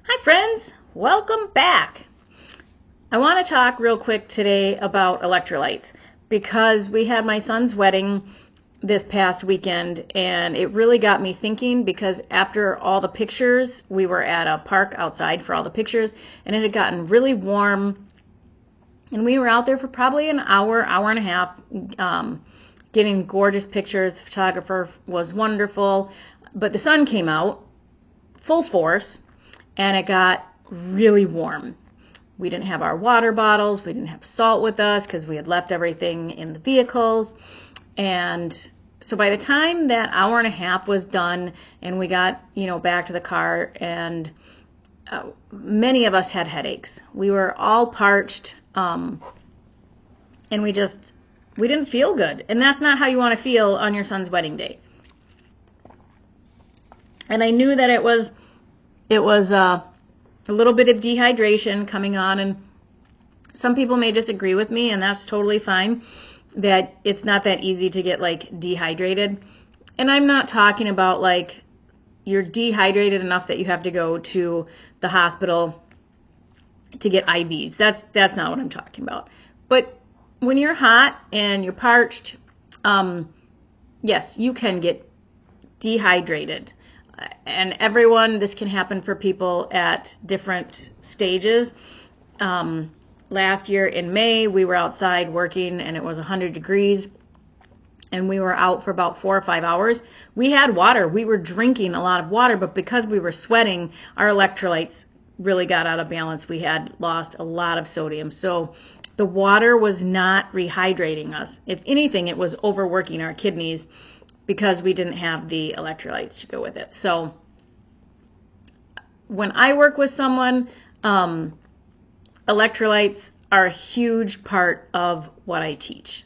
Hi friends, welcome back. I want to talk real quick today about electrolytes because we had my son's wedding this past weekend and it really got me thinking because after all the pictures, we were at a park outside for all the pictures and it had gotten really warm and we were out there for probably an hour and a half getting gorgeous pictures. The photographer was wonderful, but the sun came out full force and it got really warm. We didn't have our water bottles. We didn't have salt with us because we had left everything in the vehicles. And so by the time that hour and a half was done and we got, back to the car, and many of us had headaches. We were all parched, and we didn't feel good. And that's not how you want to feel on your son's wedding day. And I knew that it was a little bit of dehydration coming on, and some people may disagree with me, and that's totally fine, that it's not that easy to get dehydrated. And I'm not talking about you're dehydrated enough that you have to go to the hospital to get IVs. That's not what I'm talking about. But when you're hot and you're parched, yes, you can get dehydrated. And this can happen for people at different stages. Last year in May, we were outside working and it was 100 degrees and we were out for about 4 or 5 hours. We had water. We were drinking a lot of water, but because we were sweating, our electrolytes really got out of balance. We had lost a lot of sodium. So the water was not rehydrating us. If anything, it was overworking our kidneys because we didn't have the electrolytes to go with it. So when I work with someone, electrolytes are a huge part of what I teach.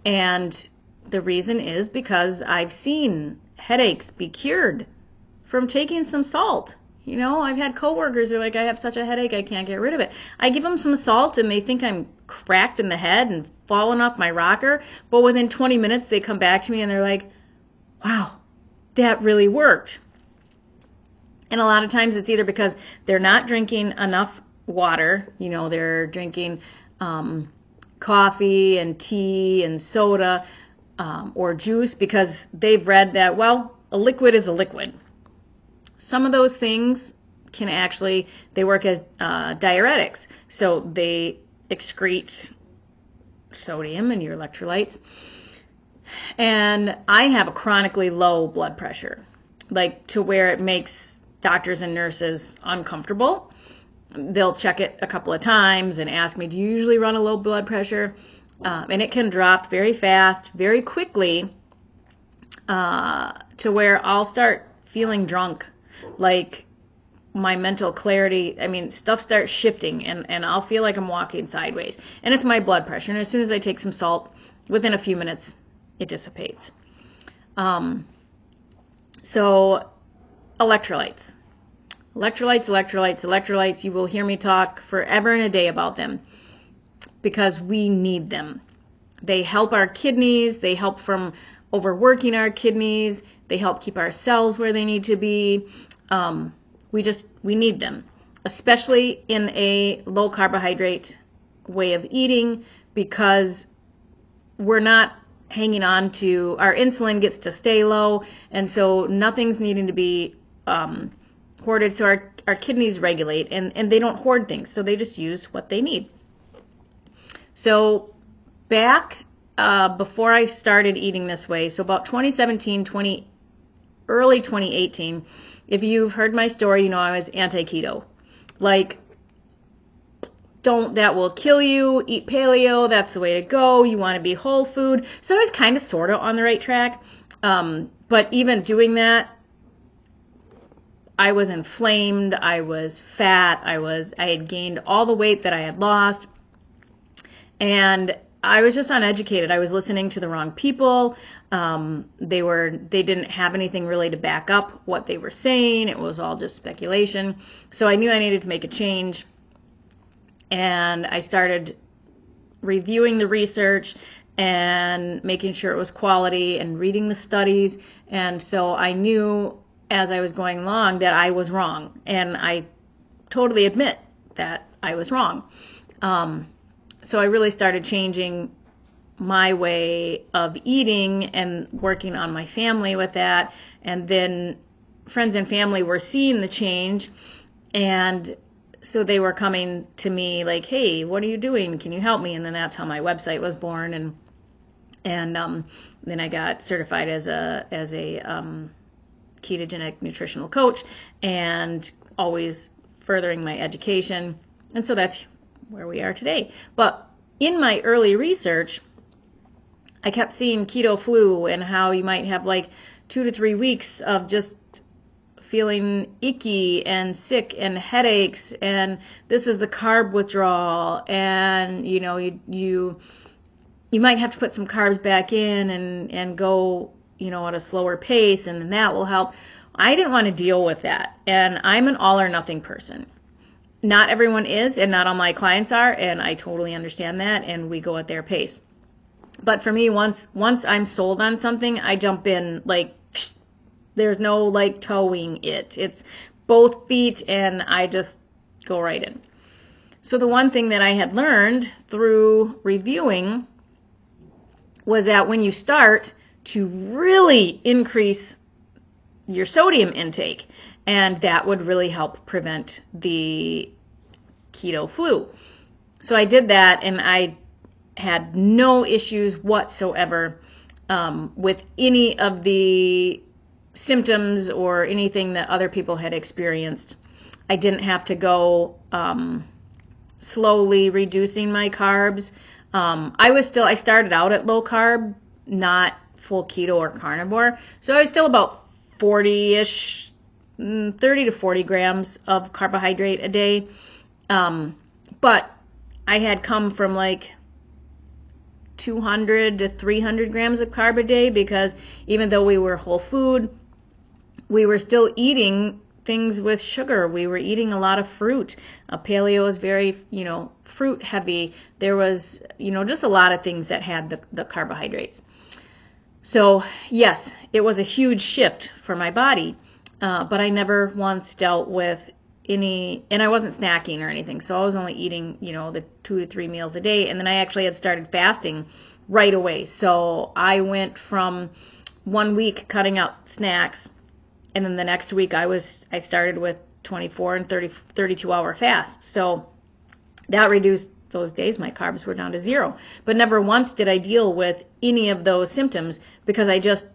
And the reason is because I've seen headaches be cured from taking some salt. I've had coworkers who are like, I have such a headache, I can't get rid of it. I give them some salt and they think I'm cracked in the head and falling off my rocker. But within 20 minutes, they come back to me and they're like, wow, that really worked. And a lot of times it's either because they're not drinking enough water, they're drinking coffee and tea and soda or juice because they've read that, a liquid is a liquid. Some of those things they work as diuretics. So they excrete sodium in your electrolytes. And I have a chronically low blood pressure, to where it makes doctors and nurses uncomfortable. They'll check it a couple of times and ask me, do you usually run a low blood pressure? And it can drop very fast, very quickly, to where I'll start feeling drunk, my mental clarity, stuff starts shifting and I'll feel like I'm walking sideways. And it's my blood pressure. And as soon as I take some salt, within a few minutes, it dissipates. So electrolytes. Electrolytes. You will hear me talk forever and a day about them because we need them. They help our kidneys. They help from overworking our kidneys. They help keep our cells where they need to be. We need them, especially in a low carbohydrate way of eating because we're not hanging on to, our insulin gets to stay low, and so nothing's needing to be hoarded, so our kidneys regulate, and they don't hoard things, so they just use what they need. So back before I started eating this way, so about 2017, early 2018, if you've heard my story, I was anti-keto. That will kill you, eat paleo, that's the way to go, you want to be whole food. So I was kind of sort of on the right track, but even doing that, I was inflamed, I was fat, I had gained all the weight that I had lost, and I was just uneducated. I was listening to the wrong people. They didn't have anything really to back up what they were saying. It was all just speculation. So I knew I needed to make a change. And I started reviewing the research and making sure it was quality and reading the studies. And so I knew as I was going along that I was wrong. And I totally admit that I was wrong. So I really started changing my way of eating and working on my family with that. And then friends and family were seeing the change, and so they were coming to me like, hey, what are you doing? Can you help me? And then that's how my website was born. And then I got certified as a ketogenic nutritional coach, and always furthering my education. And so that's where we are today. But in my early research, I kept seeing keto flu and how you might have like 2 to 3 weeks of just feeling icky and sick and headaches, and this is the carb withdrawal, and you might have to put some carbs back in and go at a slower pace, and that will help. I didn't want to deal with that, and I'm an all or nothing person. Not everyone is, and not all my clients are, and I totally understand that, and we go at their pace. But for me, once I'm sold on something, I jump in like, there's no like towing it. It's both feet, and I just go right in. So the one thing that I had learned through reviewing was that when you start to really increase your sodium intake, and that would really help prevent the keto flu. So I did that, and I had no issues whatsoever with any of the symptoms or anything that other people had experienced. I didn't have to go slowly reducing my carbs. I started out at low carb, not full keto or carnivore. So I was still about 40-ish, 30 to 40 grams of carbohydrate a day. But I had come from like 200 to 300 grams of carb a day, because even though we were whole food, we were still eating things with sugar. We were eating a lot of fruit. Paleo is very, fruit heavy. There was, just a lot of things that had the carbohydrates. So yes, it was a huge shift for my body, but I never once dealt with and I wasn't snacking or anything. So I was only eating, the 2 to 3 meals a day. And then I actually had started fasting right away. So I went from 1 week cutting out snacks, and then the next week I started with 24 and 32 hour fast. So that reduced those days. My carbs were down to 0. But never once did I deal with any of those symptoms, because I just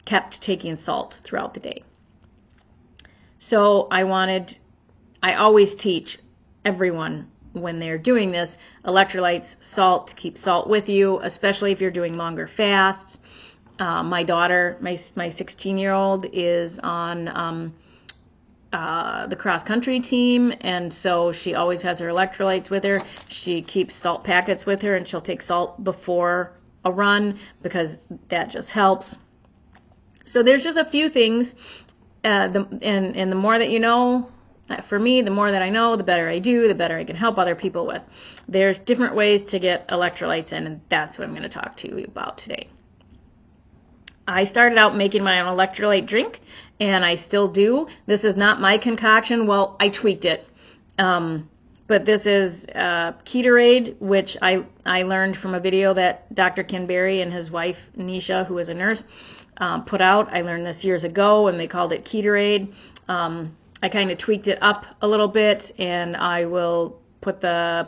kept taking salt throughout the day. So I always teach everyone when they're doing this, electrolytes, salt, keep salt with you, especially if you're doing longer fasts. My daughter, my 16-year-old, is on the cross-country team, and so she always has her electrolytes with her. She keeps salt packets with her, and she'll take salt before a run because that just helps. So there's just a few things, and the more that you know, for me, the more that I know, the better I do, the better I can help other people with. There's different ways to get electrolytes in, and that's what I'm going to talk to you about today. I started out making my own electrolyte drink, and I still do. This is not my concoction. Well, I tweaked it. But this is Ketorade, which I learned from a video that Dr. Ken Berry and his wife, Nisha, who is a nurse, put out. I learned this years ago, and they called it Ketorade. I kind of tweaked it up a little bit, and I will put the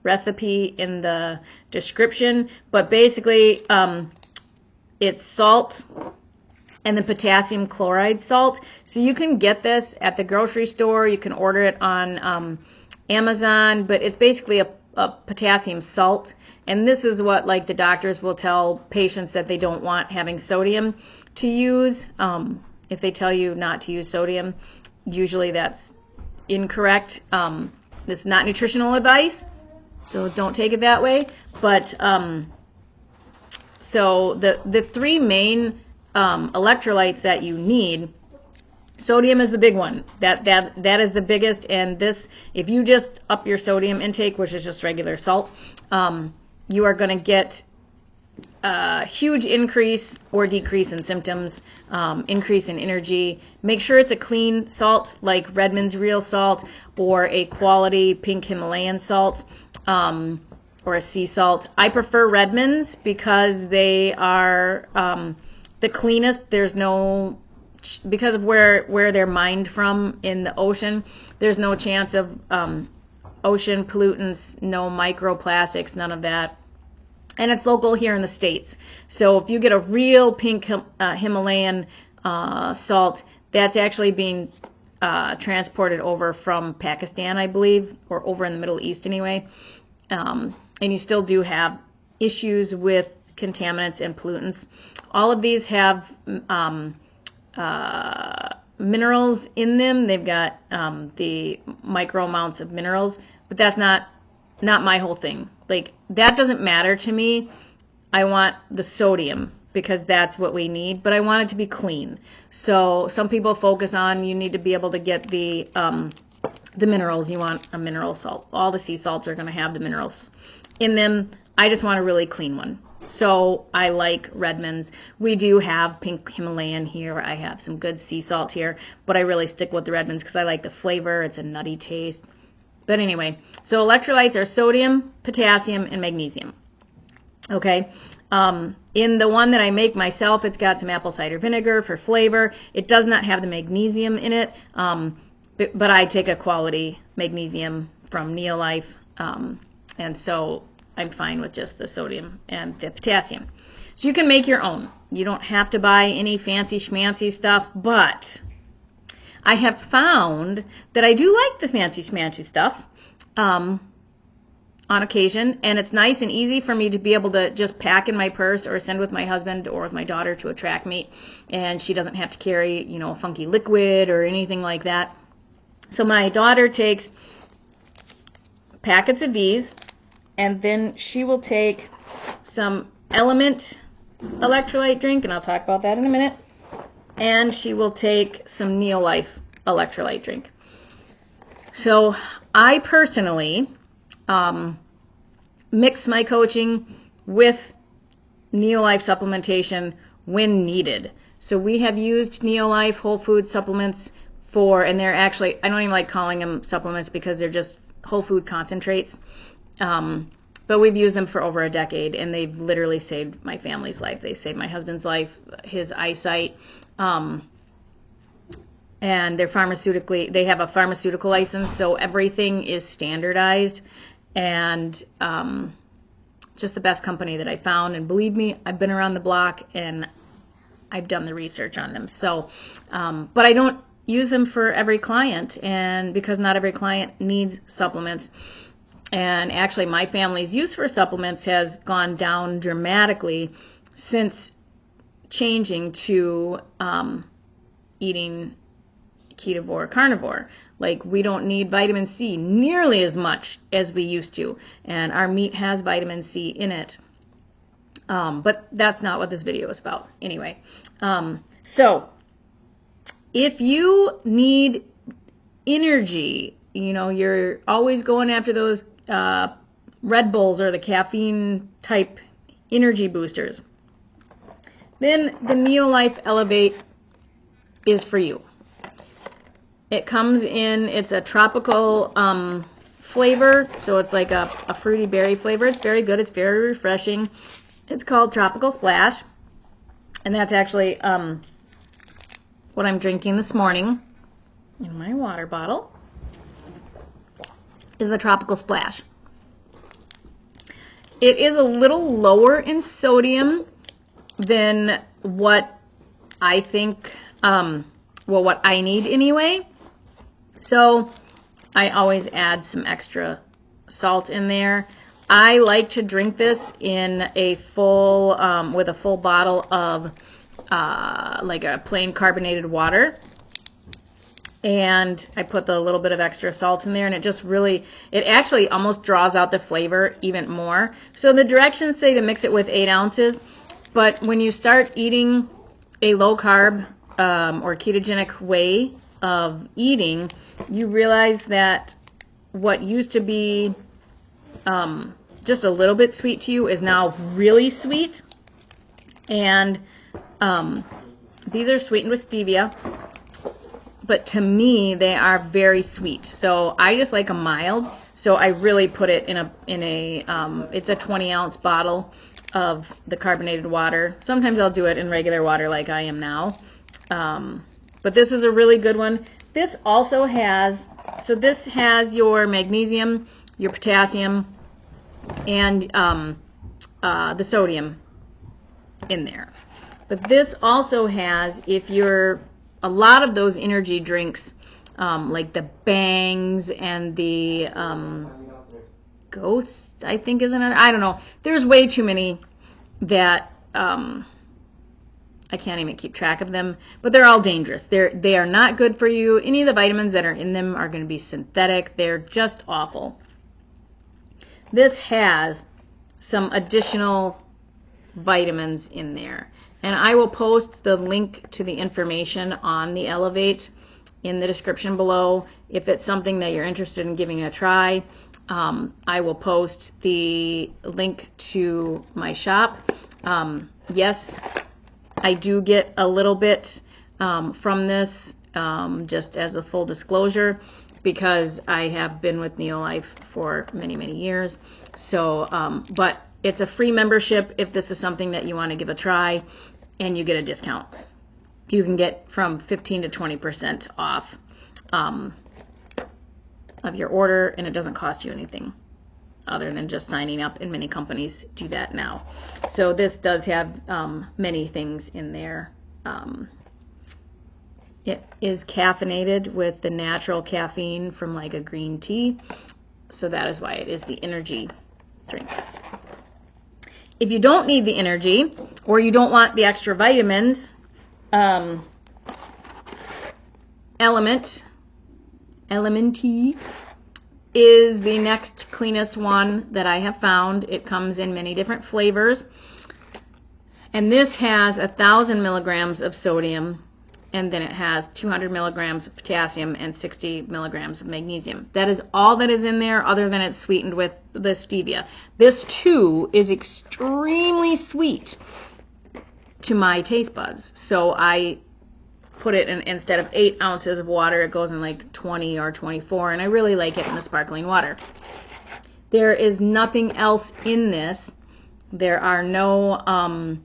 recipe in the description. But basically, it's salt and the potassium chloride salt. So you can get this at the grocery store. You can order it on Amazon, but it's basically a potassium salt. And this is what like the doctors will tell patients that they don't want having sodium to use. If they tell you not to use sodium, usually that's incorrect. This is not nutritional advice, so don't take it that way. But so the three main electrolytes that you need, sodium is the big one. That is the biggest. And this, if you just up your sodium intake, which is just regular salt, you are going to get huge increase or decrease in symptoms, increase in energy. Make sure it's a clean salt like Redmond's real salt or a quality pink Himalayan salt, or a sea salt. I prefer Redmond's because they are the cleanest. There's no, because of where they're mined from in the ocean, there's no chance of ocean pollutants, no microplastics, none of that. And it's local here in the States. So if you get a real pink Himalayan salt, that's actually being transported over from Pakistan, I believe, or over in the Middle East anyway. And you still do have issues with contaminants and pollutants. All of these have minerals in them. They've got the micro amounts of minerals, but that's not my whole thing. Like, that doesn't matter to me. I want the sodium because that's what we need, but I want it to be clean. So some people focus on, you need to be able to get the minerals. You want a mineral salt. All the sea salts are going to have the minerals in them. I just want a really clean one. So I like Redmond's. We do have pink Himalayan here. I have some good sea salt here, but I really stick with the Redmond's because I like the flavor. It's a nutty taste. But anyway, so electrolytes are sodium, potassium, and magnesium. Okay. In the one that I make myself, it's got some apple cider vinegar for flavor. It does not have the magnesium in it, but I take a quality magnesium from Neolife, and so I'm fine with just the sodium and the potassium. So you can make your own. You don't have to buy any fancy schmancy stuff, but I have found that I do like the fancy schmancy stuff on occasion, and it's nice and easy for me to be able to just pack in my purse or send with my husband or with my daughter to a track meet, and she doesn't have to carry, a funky liquid or anything like that. So my daughter takes packets of these, and then she will take some LMNT electrolyte drink, and I'll talk about that in a minute. And she will take some Neolife electrolyte drink. So I personally mix my coaching with Neolife supplementation when needed. So we have used Neolife whole food supplements and they're actually, I don't even like calling them supplements because they're just whole food concentrates. But we've used them for over a decade, and they've literally saved my family's life. They saved my husband's life, his eyesight. And they have a pharmaceutical license, so everything is standardized, and just the best company that I found. And believe me, I've been around the block and I've done the research on them. So, but I don't use them for every client, and because not every client needs supplements. And actually, my family's use for supplements has gone down dramatically since changing to eating Ketorade Carnivore. Like, we don't need vitamin C nearly as much as we used to, and our meat has vitamin C in it. But that's not what this video is about. Anyway, so if you need energy, you're always going after those Red Bulls or the caffeine type energy boosters, then the Neolife Elevate is for you. It comes in, it's a tropical flavor, so it's like a fruity berry flavor. It's very good. It's very refreshing. It's called Tropical Splash, and that's actually what I'm drinking this morning in my water bottle is the Tropical Splash. It is a little lower in sodium than what I think, what I need anyway. So I always add some extra salt in there. I like to drink this in a full, with a full bottle of like a plain carbonated water. And I put the little bit of extra salt in there, and it actually almost draws out the flavor even more. So the directions say to mix it with 8 ounces, but when you start eating a low carb or ketogenic way of eating, you realize that what used to be just a little bit sweet to you is now really sweet. And these are sweetened with stevia, but to me they are very sweet. So I just like a mild. So I really put it in a it's a 20-ounce bottle of the carbonated water. Sometimes I'll do it in regular water like I am now. But this is a really good one. This also has, so this has your magnesium, your potassium, and the sodium in there. But this also has, if you're, a lot of those energy drinks, like the Bangs and the Ghosts, I think is another, I don't know. There's way too many that I can't even keep track of them, but they're all dangerous. They are not good for you. Any of the vitamins that are in them are going to be synthetic. They're just awful. This has some additional vitamins in there, and I will post the link to the information on the Elevate in the description below. If it's something that you're interested in giving a try, I will post the link to my shop. Yes, I do get a little bit from this, just as a full disclosure, because I have been with Neolife for many, many years. So, but it's a free membership if this is something that you want to give a try, and you get a discount. You can get from 15 to 20% off of your order, and it doesn't cost you anything other than just signing up, and many companies do that now. So this does have many things in there. It is caffeinated with the natural caffeine from like a green tea, so that is why it is the energy drink. If you don't need the energy, or you don't want the extra vitamins, LMNT is the next cleanest one that I have found. It comes in many different flavors, and this has 1,000 milligrams of sodium, and then it has 200 milligrams of potassium and 60 milligrams of magnesium. That is all that is in there, other than it's sweetened with the stevia. This too is extremely sweet to my taste buds, so I put it in, instead of 8 ounces of water, it goes in like 20 or 24, and I really like it in the sparkling water. There is nothing else in this. There are no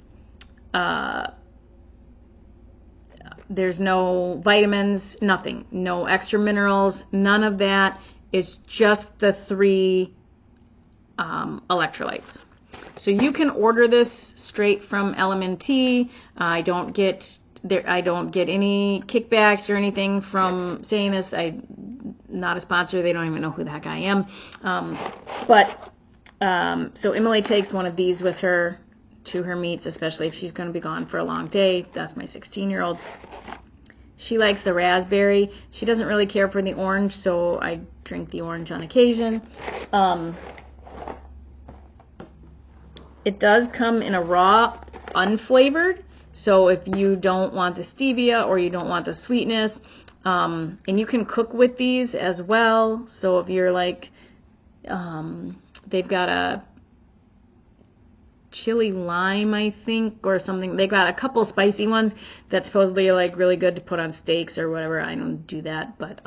there's no vitamins, nothing, no extra minerals, none of that. It's just the 3 electrolytes. So you can order this straight from LMNT. I don't get any kickbacks or anything from saying this. I'm not a sponsor. They don't even know who the heck I am. So Emily takes one of these with her to her meets, especially if she's going to be gone for a long day. That's my 16-year-old. She likes the raspberry. She doesn't really care for the orange, so I drink the orange on occasion. It does come in a raw, unflavored. So if you don't want the stevia or you don't want the sweetness, and you can cook with these as well. So if you're like, they've got a chili lime, I think, or something. They got a couple spicy ones that supposedly are like really good to put on steaks or whatever. I don't do that, but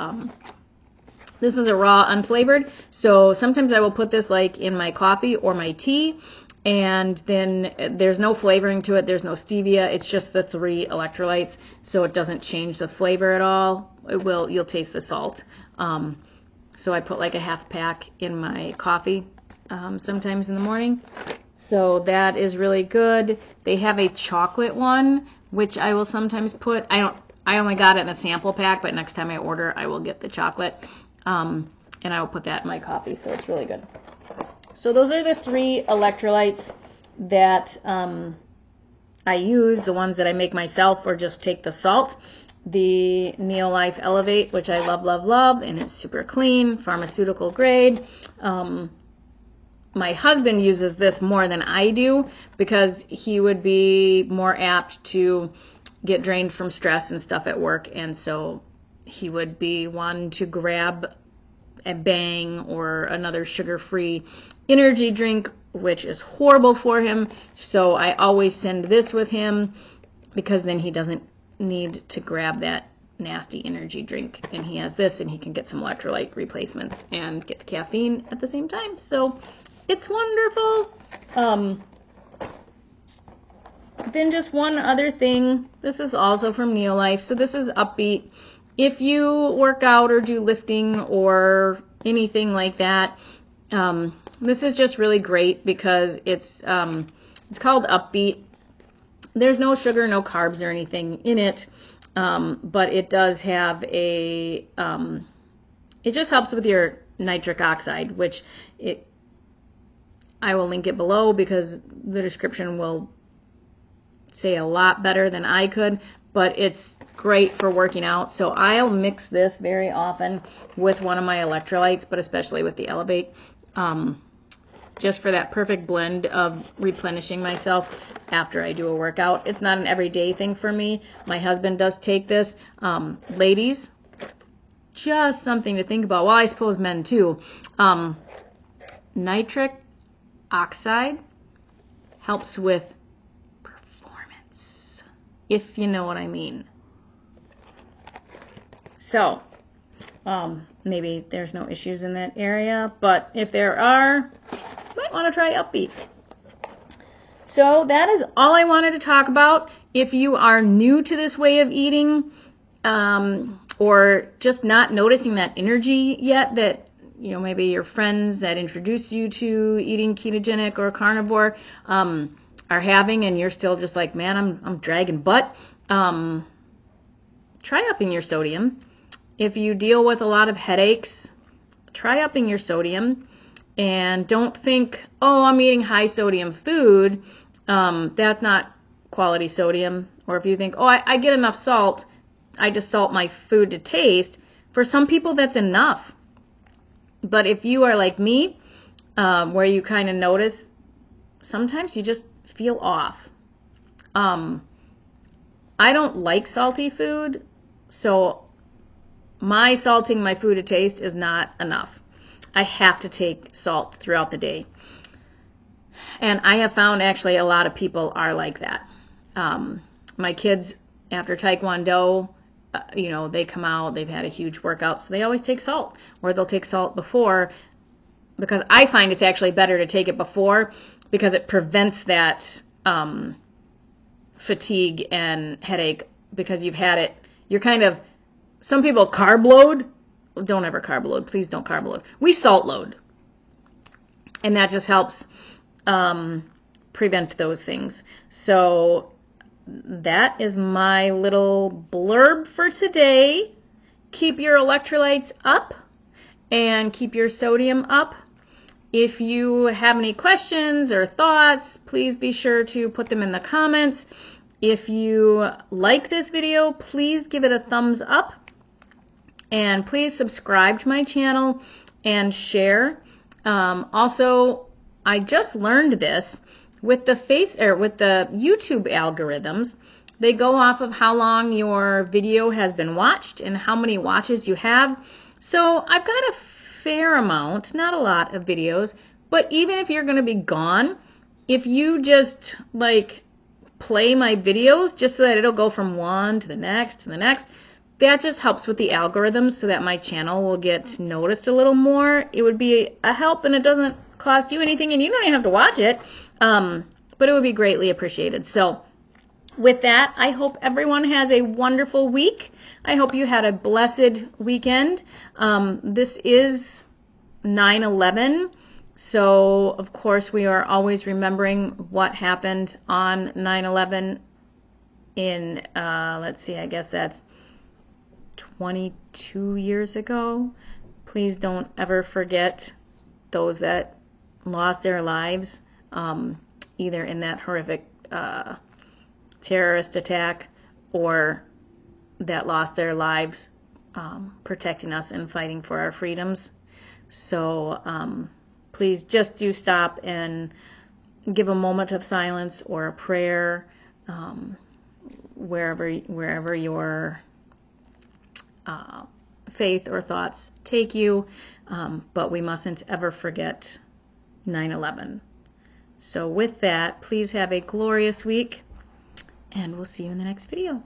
this is a raw, unflavored. So sometimes I will put this like in my coffee or my tea. And then there's no flavoring to it. There's no stevia. It's just the 3 electrolytes, so it doesn't change the flavor at all. You'll taste the salt. So I put like a half pack in my coffee sometimes in the morning. So that is really good. They have a chocolate one, which I will sometimes put. I only got it in a sample pack, but next time I order, I will get the chocolate. And I will put that in my coffee, so it's really good. So those are the 3 electrolytes that I use, the ones that I make myself or just take the salt. The Neolife Elevate, which I love, love, love, and it's super clean, pharmaceutical grade. My husband uses this more than I do because he would be more apt to get drained from stress and stuff at work, and so he would be one to grab a Bang or another sugar-free energy drink, which is horrible for him. So I always send this with him because then he doesn't need to grab that nasty energy drink, and he has this and he can get some electrolyte replacements and get the caffeine at the same time. So it's wonderful. Then just one other thing. This is also from Neolife. So this is Upbeat. If you work out or do lifting or anything like that, this is just really great because it's called Upbeat. There's no sugar, no carbs or anything in it, but it does have it just helps with your nitric oxide, which I will link it below because the description will say a lot better than I could, but it's great for working out. So I'll mix this very often with one of my electrolytes, but especially with the Elevate, just for that perfect blend of replenishing myself after I do a workout. It's not an everyday thing for me. My husband does take this. Ladies, just something to think about. Well, I suppose men too. Nitric oxide helps with performance, if you know what I mean. So, maybe there's no issues in that area, but if there are, you might want to try Upbeat. So that is all I wanted to talk about. If you are new to this way of eating, or just not noticing that energy yet, that maybe your friends that introduce you to eating ketogenic or carnivore are having, and you're still just like, man, I'm dragging butt. Try upping your sodium. If you deal with a lot of headaches, try upping your sodium. And don't think, oh, I'm eating high sodium food. That's not quality sodium. Or if you think, oh, I get enough salt, I just salt my food to taste. For some people, that's enough. But if you are like me, where you kind of notice, sometimes you just feel off. I don't like salty food, so my salting my food to taste is not enough. I have to take salt throughout the day. And I have found actually a lot of people are like that. My kids, after Taekwondo, they come out, they've had a huge workout, so they always take salt. Or they'll take salt before, because I find it's actually better to take it before because it prevents that fatigue and headache because you've had it. You're kind of, some people carb load. Don't ever carb load. Please don't carb load. We salt load. And that just helps prevent those things. So that is my little blurb for today. Keep your electrolytes up and keep your sodium up. If you have any questions or thoughts, please be sure to put them in the comments. If you like this video, please give it a thumbs up. And please subscribe to my channel and share. Also, I just learned this with the YouTube algorithms. They go off of how long your video has been watched and how many watches you have. So I've got a fair amount, not a lot of videos, but even if you're going to be gone, if you just play my videos just so that it'll go from one to the next to the next, that just helps with the algorithms so that my channel will get noticed a little more. It would be a help, and it doesn't cost you anything, and you don't even have to watch it, but it would be greatly appreciated. So with that, I hope everyone has a wonderful week. I hope you had a blessed weekend. This is 9/11, so of course we are always remembering what happened on 9/11 in, let's see, I guess that's 22 years ago. Please don't ever forget those that lost their lives, either in that horrific terrorist attack or that lost their lives protecting us and fighting for our freedoms. So please just do stop and give a moment of silence or a prayer wherever your faith or thoughts take you, but we mustn't ever forget 9/11. So with that, please have a glorious week, and we'll see you in the next video.